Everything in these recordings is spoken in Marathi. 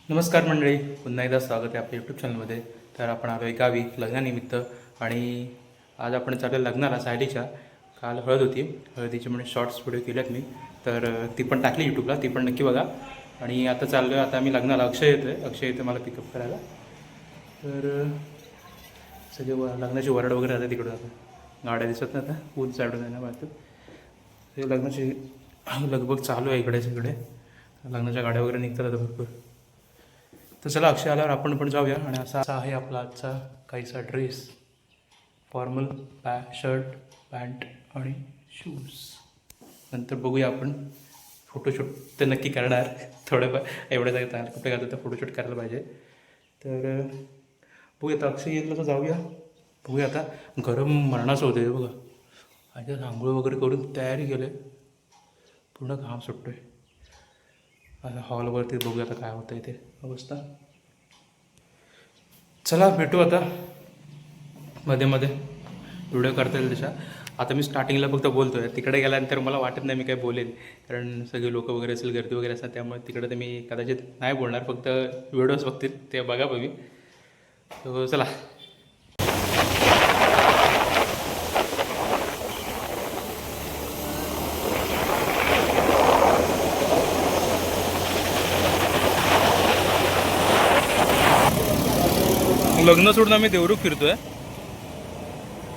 नमस्कार मंडळी, पुन्हा एकदा स्वागत आहे आपल्या यूट्यूब चॅनलमध्ये. तर आपण आलो आहे गावी लग्नानिमित्त आणि आज आपण चाललो लग्नाला सायलीच्या. काल हळद होती, हळदीचे म्हणजे शॉर्ट्स व्हिडिओ केल्यात मी, तर ती पण टाकली यूट्यूबला, ती पण नक्की बघा. आणि आता चाललो आहे, आता आम्ही लग्नाला. अक्षय येतो मला पिकअप करायला. तर सगळे लग्नाची वरड वगैरे राहते तिकडं. आता गाड्या दिसत नाही, आता ऊन चालून आहे ना वाहतूक. हे लग्नाची लगबग चालू आहे इकडे सगळे. लग्नाच्या गाड्या वगैरे निघतात आता भरपूर. तर चला, अक्षय आल्यावर आपण पण जाऊया. आणि असा आहे आपला आजचा काहीसा ड्रेस. फॉर्मल शर्ट, पॅन्ट आणि शूज. नंतर बघूया आपण फोटोशूट तर नक्की करणार. थोडंफार एवढं जायचं कुठे घालतो तर फोटोशूट करायला पाहिजे. तर बघूया, आता अक्षय येईल तर जाऊया. बघूया, आता गरम मरणाचं होतं आहे बघा. आता आंघोळ वगैरे करून तयारी केलं आहे, पूर्ण घाम सुटतो आहे. आता हॉलवरती बघूया आता काय होतं इथे अवस्था. चला भेटू आता मध्ये मध्ये व्हिडिओ करता येईल तशा. आता मी स्टार्टिंगला फक्त बोलतो आहे, तिकडे गेल्यानंतर मला वाटत नाही मी काही बोलेन, कारण सगळे लोक वगैरे असेल, गर्दी वगैरे असतात, त्यामुळे तिकडे तर मी कदाचित नाही बोलणार. फक्त व्हिडिओज बघतील ते बघा बघी. तर चला. लग्न सोडून आम्ही देवरुख फिरतो आहे.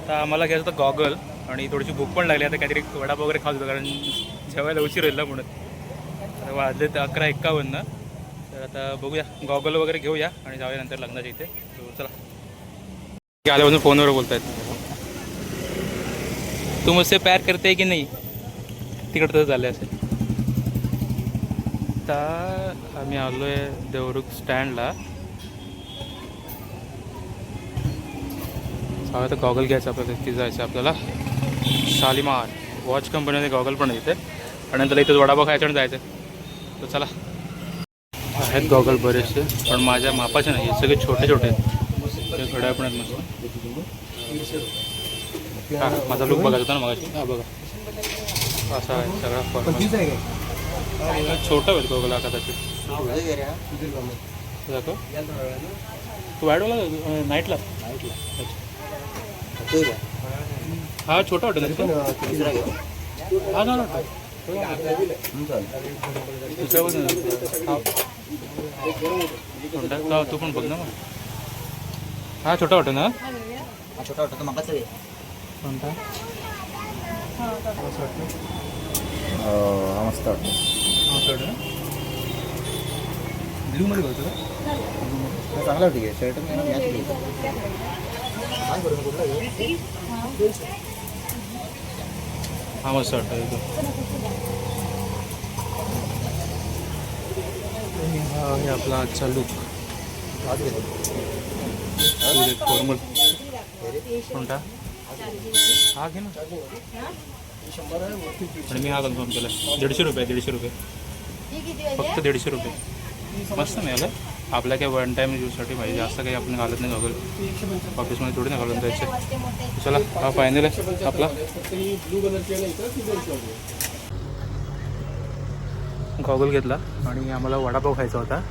तर आम्हाला घ्यायचं होतं गॉगल, आणि थोडीशी भूक पण लागली. आता काहीतरी वडापाव वगैरे खात होतो, कारण जेवायला उशीर होईल ना म्हणून. तर वाजले तर 11:51. तर आता बघूया, गॉगल वगैरे घेऊया आणि जाऊया नंतर लग्नाच्या इथे. तो चला. आल्यापासून फोनवर बोलत आहेत. तू मुझसे प्यार करते की नाही, तिकडं तर झालं असेल. आता आम्ही आलो आहे देवरुख स्टँडला. आता गॉगल घ्यायचं आपल्याला, तिथे जायचं आपल्याला. शालीमार वॉच कंपनीमध्ये गॉगल पण येते, आणि नंतर इथं वडापाव खायचं आणि जायचं. तर चला. आहेत गॉगल बरेचसे, पण माझ्या मापाचे नाही, सगळे छोटे छोटे आहेत. ते घड्याळ पण आहेत मस्त. हां, माझा लुक बघायचा होता ना मागाशी. हां बघा, असा आहे सगळा फॉर्मल. छोटा होईल गॉगल हा कदाचित. दाखव, तू ॲडवाला नाईटला. हा छोटा वाटत हा ना दुसऱ्या तू पण बघ ना मग. हा छोटा वाटत ना, छोटा वाटत मग. कोणता मस्त वाटतं. ब्लू मध्ये बघतो का, चांगला वाटतं की शर्ट. हा मस्त वाटतं एकदम. हा आहे आपला आजचा लुक. फॉर्मल. कोणता हा घे ना. आणि मी हा कन्फर्म केला. 150 रुपये. 150 रुपये फक्त. 150 रुपये. मस्त मिळालं. आपल्या काही वन टाईम यूजसाठी पाहिजे, जास्त काही आपण घालत नाही गॉगल. ऑफिसमध्ये थोडी ना घालून जायचे. चला, हा फायनल आहे आपला गॉगल घेतला. आणि आम्हाला वडापाव खायचा होता.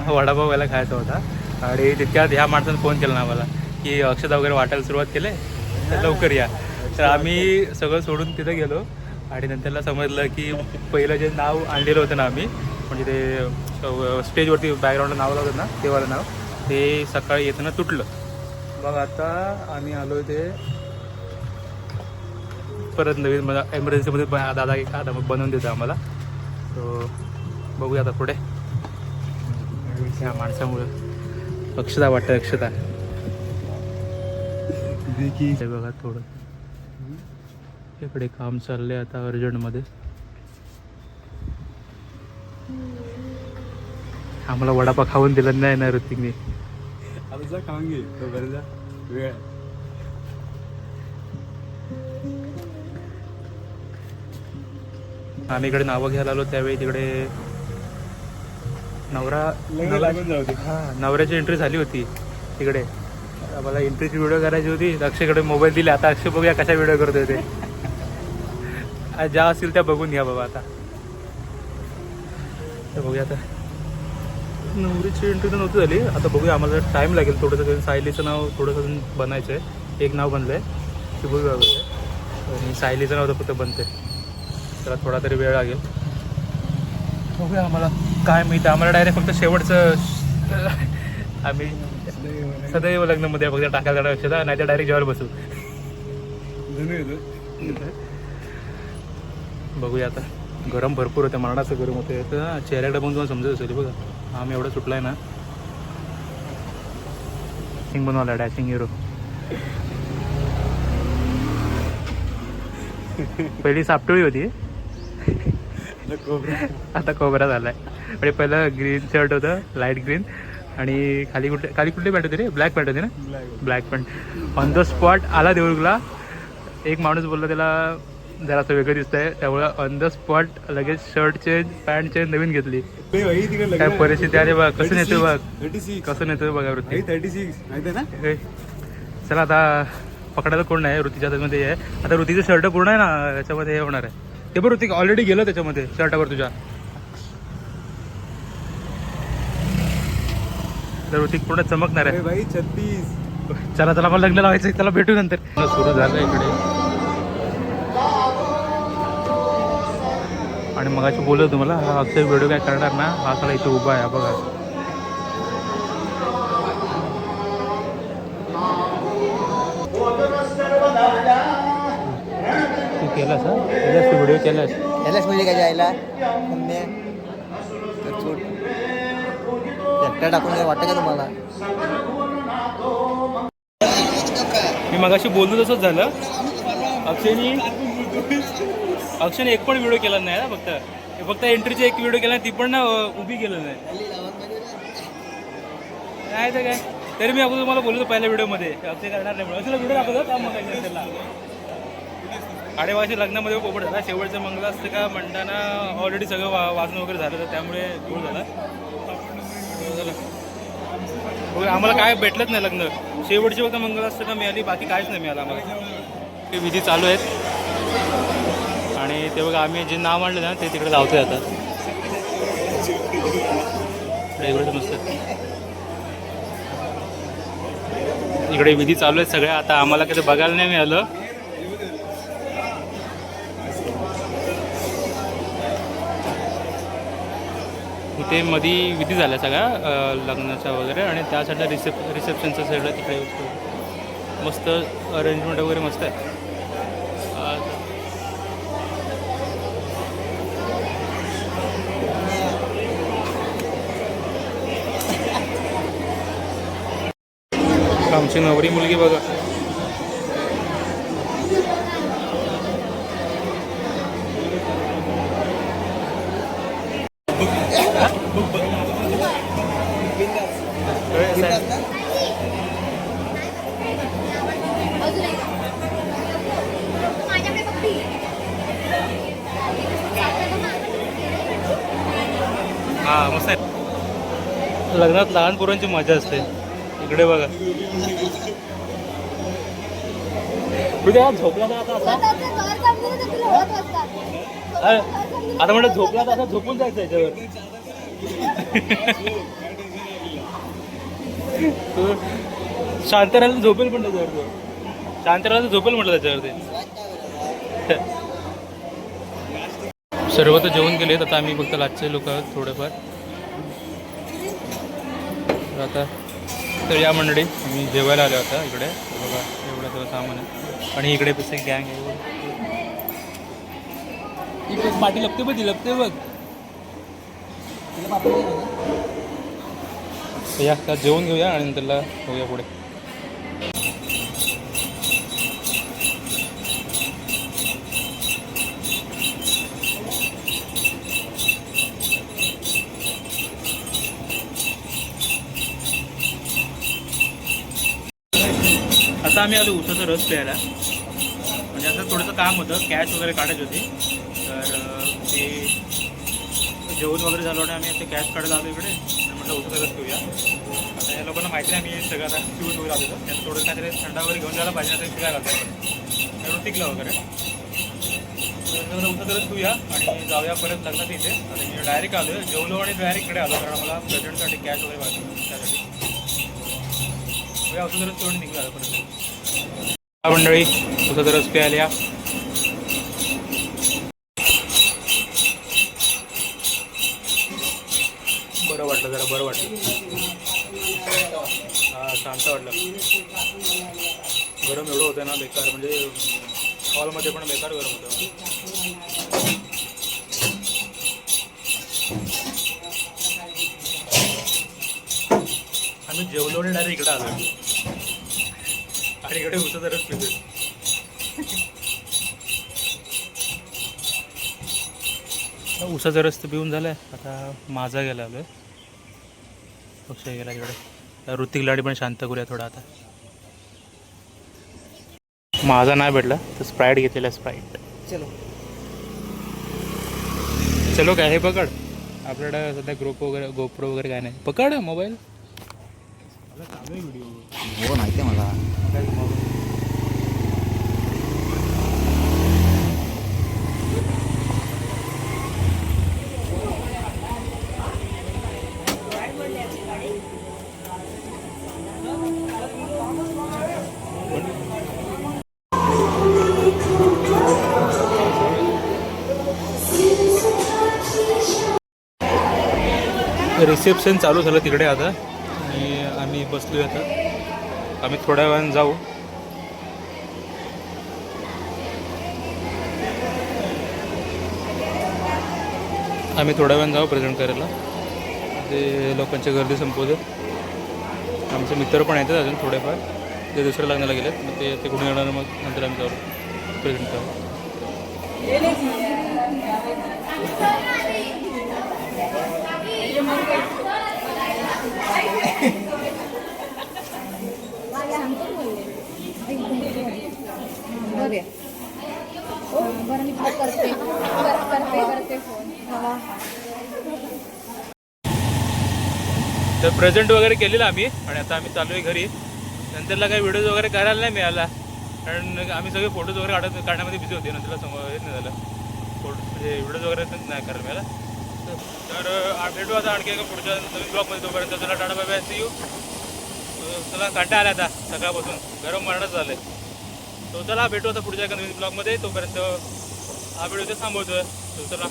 वडापाव व्हायला खायचा होता. आणि तितक्यात ह्या माणसानं फोन केला ना आम्हाला की अक्षता वगैरे वाटायला सुरुवात केले, तर लवकर या. तर आम्ही सगळं सोडून तिथं गेलो. आणि नंतरला समजलं की पहिलं जे नाव आणलेलं होतं ना आम्ही, म्हणजे ते स्टेजवरती बॅकग्राऊंडला नाव लावलं ना, तेवालं नाव, ते सकाळी येताना तुटलं. मग आता आम्ही आलो आहे ते परत नवीन. मला एमर्जन्सीमध्ये दादा का मग बनवून देतो आम्हाला. तो बघूया आता पुढे. ह्या माणसामुळं अक्षता वाटतं. अक्षता हे बघा, थोडं इकडे काम चाललंय आता अर्जंटमध्ये. आम्हाला वडापाव खाऊन दिला नाही ना ऋतिकने. आता खाऊन घे वेळ. आम्ही इकडे नावं घ्यायला आलो, त्यावेळी तिकडे नवऱ्याची एंट्री झाली होती तिकडे. मला एंट्रीची व्हिडिओ करायची होती, अक्षयकडे मोबाईल दिले. आता अक्षय बघूया कशा व्हिडिओ करतोय ते. ज्या असतील त्या बघून घ्या बाबा. आता तर बघूया आता नवरीची एंट्री तर नव्हती झाली. आता बघूया, आम्हाला टाईम लागेल थोडंसं, कारण सायलीचं नाव थोडंसं बनायचं आहे. एक नाव बनलं आहे शुभवी बाबा, आणि सायलीचं नाव तर फक्त बनते, त्याला थोडा तरी वेळ लागेल. बघूया आम्हाला काय मिळतं. आम्हाला डायरेक्ट फक्त शेवटचं आम्ही सदैव लग्नामध्ये फक्त टाकायला जाणार, नाही तर डायरेक्ट जेवायला बसू. बघूया आता. गरम भरपूर होतं, मरणाचं गरम होतं. तर चेहऱ्याकडे पण तुम्हाला समजत असेल. बघा आम्ही एवढं सुटला आहे ना. डॅशिंग बनवाला, डॅशिंग हिरो. पहिली सापटोळी होती, आता कोबरा झालाय. म्हणजे पहिलं ग्रीन शर्ट होतं, लाईट ग्रीन, आणि खाली कुठली पॅन्ट होती रे? ब्लॅक पॅन्ट होती ना, black pant. On the spot आला देऊळला. एक माणूस बोलला त्याला जरा असं वेगळं दिसतंय, त्यामुळे ऑन द स्पॉट लगेच शर्ट चेंज, पॅन्ट चेंज नवीन घेतली. काय परिस्थिती आहे बघ, कसं नेतोय बघ, कसं नेतोय बघा वृत्ती. 36 चला आता पकडायला कोण नाही, ऋतीच्या हातामध्ये आहे. आता ऋतीचं शर्ट पूर्ण आहे ना, याच्यामध्ये हे होणार आहे. ते पण ऋतिक ऑलरेडी गेलं त्याच्यामध्ये शर्टावर तुझ्या. तर ऋतिक पूर्ण चमकणार आहे भाई. 36. चला चला, मला लग्न लावायचं, त्याला भेटू नंतर. सुरू झालं इकडे. आणि मगाशी बोललो तुम्हाला, हा अक्षय व्हिडिओ काय करणार ना, हा सगळा इथे उभा आहे बघा. तू केलास हा, तू व्हिडिओ केलास म्हणजे काय जायला टाकून काय वाटतं का तुम्हाला? मी मगाशी बोललो तसंच झालं. अक्षयने एक पण व्हिडिओ केला नाही ना, फक्त एंट्रीचा एक व्हिडिओ केला, ती पण ना उभी केलं नाही. नाही तर काय, तरी मी अगोदर तुम्हाला बोललो पहिल्या व्हिडिओमध्ये अक्षय करणार नाही म्हणून. व्हिडिओ दाखवतो काम मग त्याला. आडेवाशी लग्नामध्ये पोपट झाला. शेवटचं मंगल असतं का म्हणताना ऑलरेडी सगळं वाजून वगैरे झालं, तर त्यामुळे गोळ झाला. आम्हाला काय भेटलंच नाही लग्न. शेवटची फक्त मंगल असतं का मिळाली, बाकी काहीच नाही मिळालं आम्हाला. ते विधी चालू आहेत, आणि ते बघा आम्ही जे नाव मांडलं ना ते तिकडे लावतोय आता. एवढंच मस्त इकडे विधी चालू आहेत सगळ्या. आता आम्हाला कधी बघायला नाही मिळालं. इथे मधी विधी झाल्या सगळ्या लग्नाचा वगैरे, आणि त्या साईडला रिसेप्शनच्या साईडला तिकडे मस्त अरेंजमेंट वगैरे मस्त आहे. आमची नवरी मुलगी बघा. हा मस्त आहे. लग्नात लहान पोरांची मजा असते. इकडे बघा, झोपला तर आता म्हणलं झोपला तर आता झोपून जायचं याच्यावर. शांत राहायला झोपेल पण त्याच्यावर, शांत राहायला झोपेल म्हटलं त्याच्यावरती. सर्व तर जेवण गेलेत. आता आम्ही फक्त लाचचे लोक आहोत थोडेफार. आता तर या मंडळी आम्ही जेवायला आलो होता इकडे. बघा एवढं सगळं सामान आहे, आणि इकडे पैसे गँग आहे. इकडे पाठी लपते बघ, लपते बघ. या त्यात जेवून घेऊया आणि नंतरला होऊया पुढे. आता आम्ही आलो उसाचा रस प्यायला. म्हणजे असं थोडंसं काम होतं, कॅश वगैरे काढायची होती. तर ते जेवण वगैरे झालं आणि आम्ही ते कॅश काढायला आलो इकडे. म्हटलं उसाचा रस पिऊया. आता या लोकांना माहिती नाही आम्ही सगळं आता पिऊन वगैरे आलो. त्यात थोडं काहीतरी थंडा वगैरे घेऊन जायला पाहिजे, आता काय घालतात टिकलं वगैरे. उतरच तू या आणि जाऊया परत लग्नात इथे. आणि मी डायरेक्ट आलो जेवलो आणि डायरेक्ट इकडे आलो कारण मला प्रेझेंटसाठी कॅश वगैरे पाहिजे त्यासाठी. उतरच तू आणि निघाला परत. मंडळी उतरच पे आल्या. बरं वाटलं जरा बरं वाटलं. हां शांत वाटलं. गरम एवढं होतं ना बेकार म्हणजे हॉलमध्ये पण बेकार गरम होतं. आम्ही जेवलो आणि डायरेक्ट इकडे आलो आणि इकडे उसाचरस पितो. उसाचा रस तर पिऊन झालाय. आता माझा गेला आलोय पक्ष गेला तिकडे. ऋतिक लाडी पण शांत करूया थोडा आता. माझा नाही भेटला तर स्प्राईट घेतलेला स्प्राईट. चलो चलो काय हे पकड. आपल्याकडं सध्या गोप्रो वगैरे काय नाही. पकड मोबाईल. हो माहिती आहे मला. रिसेप्शन चालू झालं तिकडे आता आणि आम्ही बसलो आता. आम्ही थोड्या वेळानं जाऊ. प्रेझेंट करायला. ते लोकांच्या गर्दी संपवते. आमचे मित्र पण येतात अजून थोडेफार. ते दुसऱ्या लग्नाला गेलेत मग ते कुठे येणार मग नंतर आम्ही जाऊ प्रेझेंट करू. तर प्रेझेंट वगैरे केलेलं आम्ही आणि आता आम्ही चालू आहे घरी. नंतरला काही व्हिडिओज वगैरे करायला नाही मिळाला कारण आम्ही सगळे फोटोज वगैरे काढण्यामध्ये बिझी होते. नंतरला हेच नाही झालं फोटो म्हणजे व्हिडिओज वगैरे नाही करायला मिळाला. तर भेटू आता आणखी एका पुढच्या नवीन ब्लॉगमध्ये. तोपर्यंत चला tata bye bye see you. चला कंटाळा आला आता सकाळपासून गरम मारणारच झालं आहे. तो चला भेटू आता पुढच्या एका नवीन ब्लॉगमध्ये. तोपर्यंत हा व्हिडिओ ते थांबवतोय. तो चला.